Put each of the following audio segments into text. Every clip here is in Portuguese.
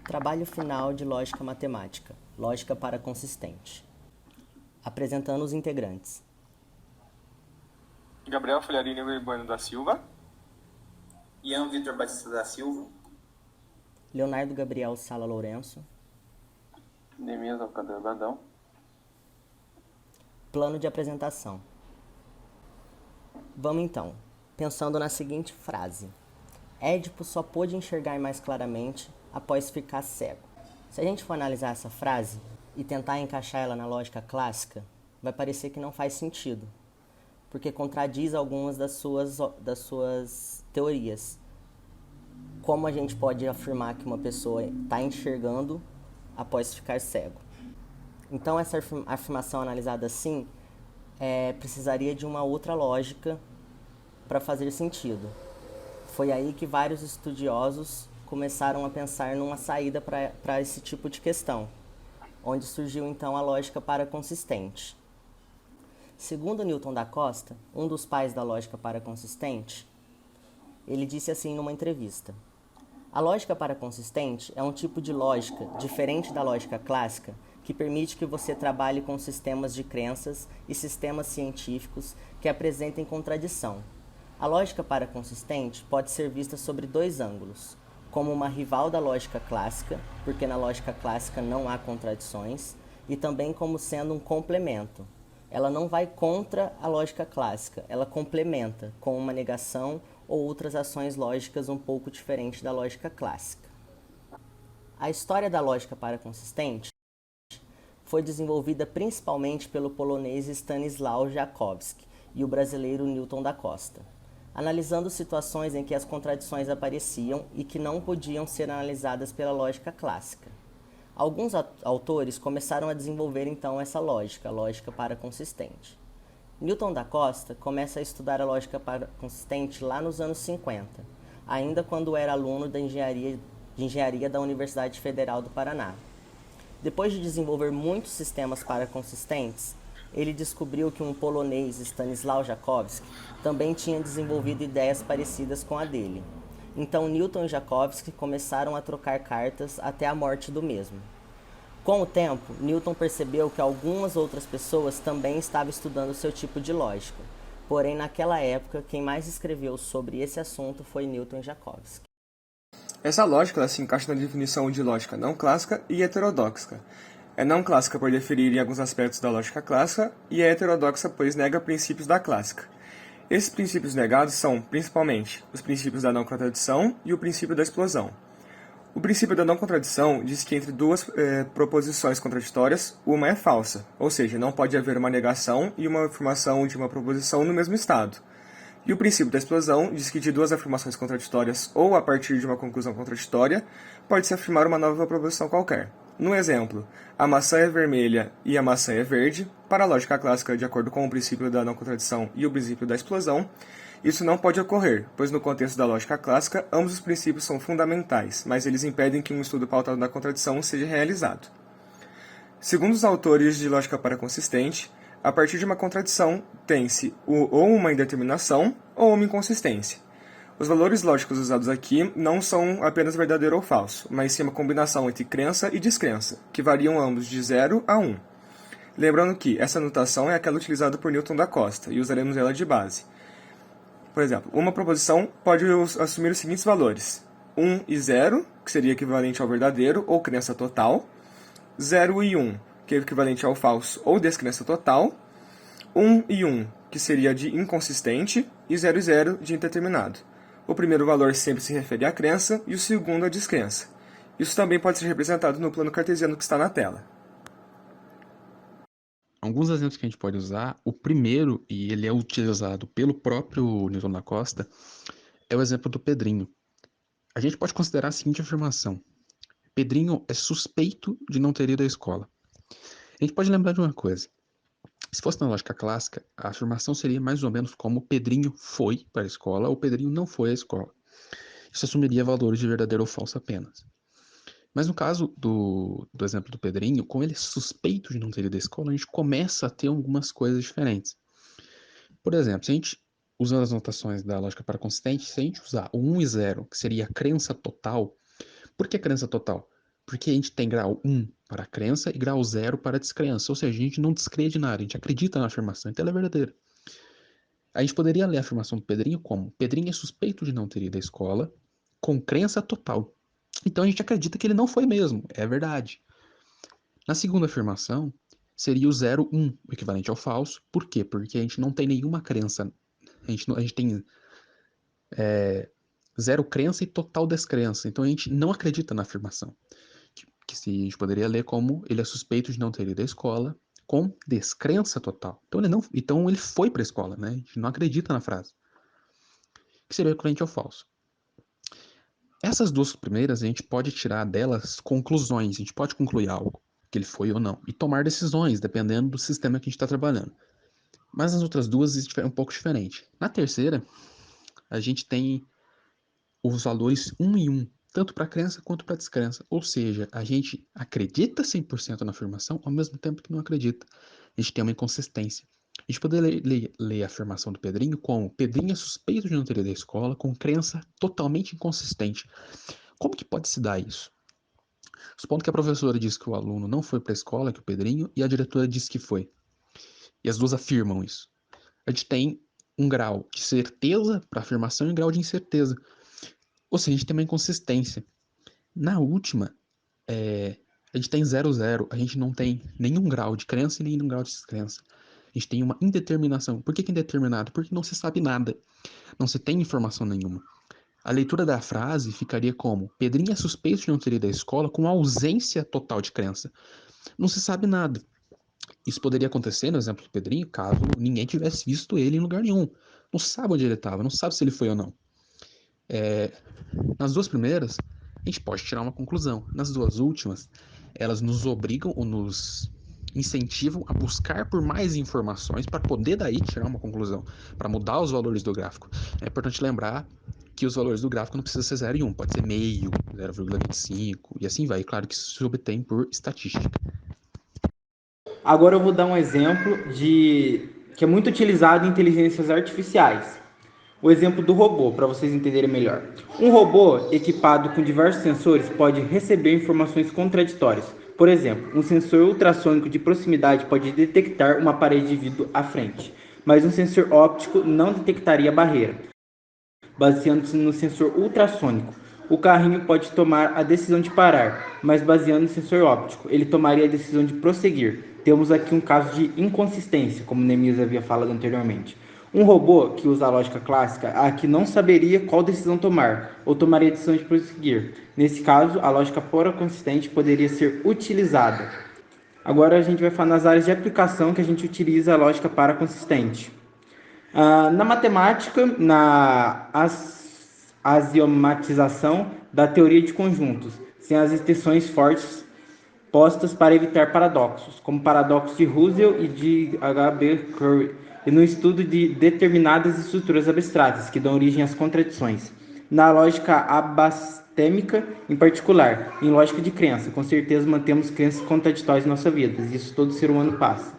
Trabalho final de lógica matemática, lógica para consistente. Apresentando os integrantes. Gabriel Folharini Urbano da Silva. Ian Vitor Batista da Silva. Leonardo Gabriel Sala Lourenço. Neemias Alcântara Brandão. Plano de apresentação. Vamos então, pensando na seguinte frase. Édipo só pôde enxergar mais claramente após ficar cego. Se a gente for analisar essa frase e tentar encaixar ela na lógica clássica, vai parecer que não faz sentido, porque contradiz algumas das suas teorias. Como a gente pode afirmar que uma pessoa está enxergando após ficar cego? Então, essa afirmação analisada assim precisaria de uma outra lógica para fazer sentido. Foi aí que vários estudiosos começaram a pensar numa saída para esse tipo de questão, onde surgiu então a lógica paraconsistente. Segundo Newton da Costa, um dos pais da lógica paraconsistente, ele disse assim numa entrevista: a lógica paraconsistente é um tipo de lógica diferente da lógica clássica que permite que você trabalhe com sistemas de crenças e sistemas científicos que apresentem contradição. A lógica paraconsistente pode ser vista sobre dois ângulos, como uma rival da lógica clássica, porque na lógica clássica não há contradições, e também como sendo um complemento. Ela não vai contra a lógica clássica, ela complementa com uma negação ou outras ações lógicas um pouco diferentes da lógica clássica. A história da lógica paraconsistente foi desenvolvida principalmente pelo polonês Stanisław Jakowski e o brasileiro Newton da Costa, analisando situações em que as contradições apareciam e que não podiam ser analisadas pela lógica clássica. Alguns autores começaram a desenvolver então essa lógica, a lógica paraconsistente. Newton da Costa começa a estudar a lógica paraconsistente lá nos anos 50, ainda quando era aluno de engenharia da Universidade Federal do Paraná. Depois de desenvolver muitos sistemas paraconsistentes, ele descobriu que um polonês, Stanisław Jakowski, também tinha desenvolvido ideias parecidas com a dele. Então Newton e Jakowski começaram a trocar cartas até a morte do mesmo. Com o tempo, Newton percebeu que algumas outras pessoas também estavam estudando seu tipo de lógica. Porém, naquela época, quem mais escreveu sobre esse assunto foi Newton e Jakowski. Essa lógica ela se encaixa na definição de lógica não clássica e heterodoxa. É não clássica por deferir em alguns aspectos da lógica clássica e é heterodoxa pois nega princípios da clássica. Esses princípios negados são, principalmente, os princípios da não contradição e o princípio da explosão. O princípio da não contradição diz que entre duas proposições contraditórias, uma é falsa, ou seja, não pode haver uma negação e uma afirmação de uma proposição no mesmo estado. E o princípio da explosão diz que de duas afirmações contraditórias ou a partir de uma conclusão contraditória, pode-se afirmar uma nova proposição qualquer. No exemplo, a maçã é vermelha e a maçã é verde, para a lógica clássica, de acordo com o princípio da não contradição e o princípio da explosão, isso não pode ocorrer, pois no contexto da lógica clássica, ambos os princípios são fundamentais, mas eles impedem que um estudo pautado na contradição seja realizado. Segundo os autores de lógica paraconsistente, a partir de uma contradição tem-se ou uma indeterminação ou uma inconsistência. Os valores lógicos usados aqui não são apenas verdadeiro ou falso, mas sim uma combinação entre crença e descrença, que variam ambos de 0 a 1. Lembrando que essa notação é aquela utilizada por Newton da Costa, e usaremos ela de base. Por exemplo, uma proposição pode assumir os seguintes valores: 1 e 0, que seria equivalente ao verdadeiro ou crença total, 0 e 1, que é equivalente ao falso ou descrença total, 1 e 1, que seria de inconsistente, e 0 e 0 de indeterminado. O primeiro valor sempre se refere à crença e o segundo à descrença. Isso também pode ser representado no plano cartesiano que está na tela. Alguns exemplos que a gente pode usar, o primeiro, e ele é utilizado pelo próprio Newton da Costa, é o exemplo do Pedrinho. A gente pode considerar a seguinte afirmação: Pedrinho é suspeito de não ter ido à escola. A gente pode lembrar de uma coisa: se fosse na lógica clássica, a afirmação seria mais ou menos como Pedrinho foi para a escola ou Pedrinho não foi à escola. Isso assumiria valores de verdadeiro ou falso apenas. Mas no caso do exemplo do Pedrinho, como ele é suspeito de não ter ido à escola, a gente começa a ter algumas coisas diferentes. Por exemplo, se a gente, usando as notações da lógica paraconsistente, se a gente usar o 1 e 0, que seria a crença total, por que crença total? Porque a gente tem grau 1 para a crença e grau 0 para a descrença. Ou seja, a gente não descrê de nada, a gente acredita na afirmação, então ela é verdadeira. A gente poderia ler a afirmação do Pedrinho como: Pedrinho é suspeito de não ter ido à escola com crença total. Então a gente acredita que ele não foi mesmo, é verdade. Na segunda afirmação, seria o 0, 1, o equivalente ao falso. Por quê? Porque a gente não tem nenhuma crença. A gente tem zero crença e total descrença. Então a gente não acredita na afirmação. Que se a gente poderia ler como: ele é suspeito de não ter ido à escola com descrença total. Então ele foi para a escola, né? A gente não acredita na frase. Que seria o equivalente ao falso. Essas duas primeiras, a gente pode tirar delas conclusões. A gente pode concluir algo, que ele foi ou não, e tomar decisões, dependendo do sistema que a gente está trabalhando. Mas nas outras duas, isso é um pouco diferente. Na terceira, a gente tem os valores 1 e 1, tanto para a crença quanto para a descrença. Ou seja, a gente acredita 100% na afirmação, ao mesmo tempo que não acredita. A gente tem uma inconsistência. A gente poderia ler a afirmação do Pedrinho como: Pedrinho é suspeito de não ter ido à escola com crença totalmente inconsistente. Como que pode se dar isso? Supondo que a professora diz que o aluno não foi para a escola, que o Pedrinho, e a diretora diz que foi. E as duas afirmam isso. A gente tem um grau de certeza para afirmação e um grau de incerteza. Ou seja, a gente tem uma inconsistência. Na última, a gente tem 0, 0. A gente não tem nenhum grau de crença e nenhum grau de descrença. A gente tem uma indeterminação. Por que indeterminado? Porque não se sabe nada. Não se tem informação nenhuma. A leitura da frase ficaria como: Pedrinho é suspeito de não ter ido à escola com ausência total de crença. Não se sabe nada. Isso poderia acontecer, no exemplo do Pedrinho, caso ninguém tivesse visto ele em lugar nenhum. Não sabe onde ele estava, não sabe se ele foi ou não. Nas duas primeiras, a gente pode tirar uma conclusão. Nas duas últimas, elas nos obrigam ou nos incentivam a buscar por mais informações para poder daí tirar uma conclusão, para mudar os valores do gráfico. É importante lembrar que os valores do gráfico não precisam ser 0 e 1, pode ser meio, 0,25 e assim vai. Claro que isso se obtém por estatística. Agora eu vou dar um exemplo que é muito utilizado em inteligências artificiais. O exemplo do robô, para vocês entenderem melhor. Um robô equipado com diversos sensores pode receber informações contraditórias. Por exemplo, um sensor ultrassônico de proximidade pode detectar uma parede de vidro à frente, mas um sensor óptico não detectaria a barreira, baseando-se no sensor ultrassônico. O carrinho pode tomar a decisão de parar, mas baseando no sensor óptico, ele tomaria a decisão de prosseguir. Temos aqui um caso de inconsistência, como Neemias havia falado anteriormente. Um robô que usa a lógica clássica aqui não saberia qual decisão tomar, ou tomaria a decisão de prosseguir. Nesse caso, a lógica paraconsistente poderia ser utilizada. Agora a gente vai falar nas áreas de aplicação que a gente utiliza a lógica paraconsistente. Na matemática, na axiomatização da teoria de conjuntos, sem as extensões fortes postas para evitar paradoxos, como o paradoxo de Russell e de H.B. Curry, e no estudo de determinadas estruturas abstratas, que dão origem às contradições. Na lógica abastêmica, em particular, em lógica de crença, com certeza mantemos crenças contraditórias em nossa vida, isso todo ser humano passa.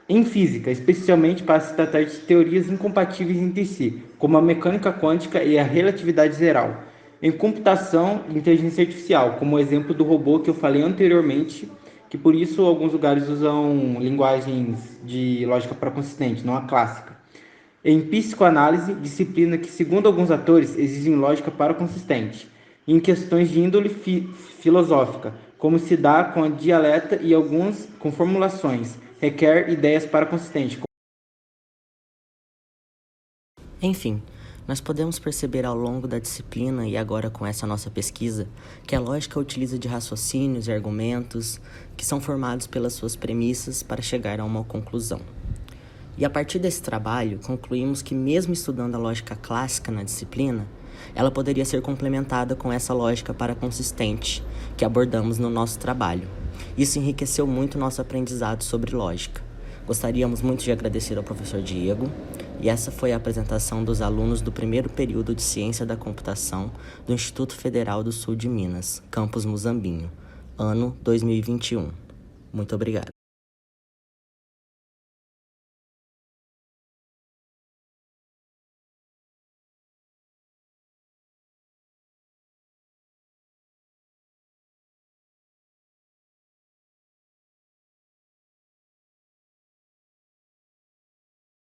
Em física, especialmente para se tratar de teorias incompatíveis entre si, como a mecânica quântica e a relatividade geral. Em computação e inteligência artificial, como o exemplo do robô que eu falei anteriormente, que por isso alguns lugares usam linguagens de lógica paraconsistente, não a clássica. Em psicoanálise, disciplina que, segundo alguns atores, exigem lógica paraconsistente. Em questões de índole filosófica, como se dá com a dialeta e alguns com formulações, requer ideias paraconsistentes. Enfim, nós podemos perceber ao longo da disciplina e agora com essa nossa pesquisa que a lógica utiliza de raciocínios e argumentos que são formados pelas suas premissas para chegar a uma conclusão. E a partir desse trabalho, concluímos que mesmo estudando a lógica clássica na disciplina, ela poderia ser complementada com essa lógica paraconsistente que abordamos no nosso trabalho. Isso enriqueceu muito o nosso aprendizado sobre lógica. Gostaríamos muito de agradecer ao professor Diego, e essa foi a apresentação dos alunos do primeiro período de Ciência da Computação do Instituto Federal do Sul de Minas, campus Muzambinho, ano 2021. Muito obrigado.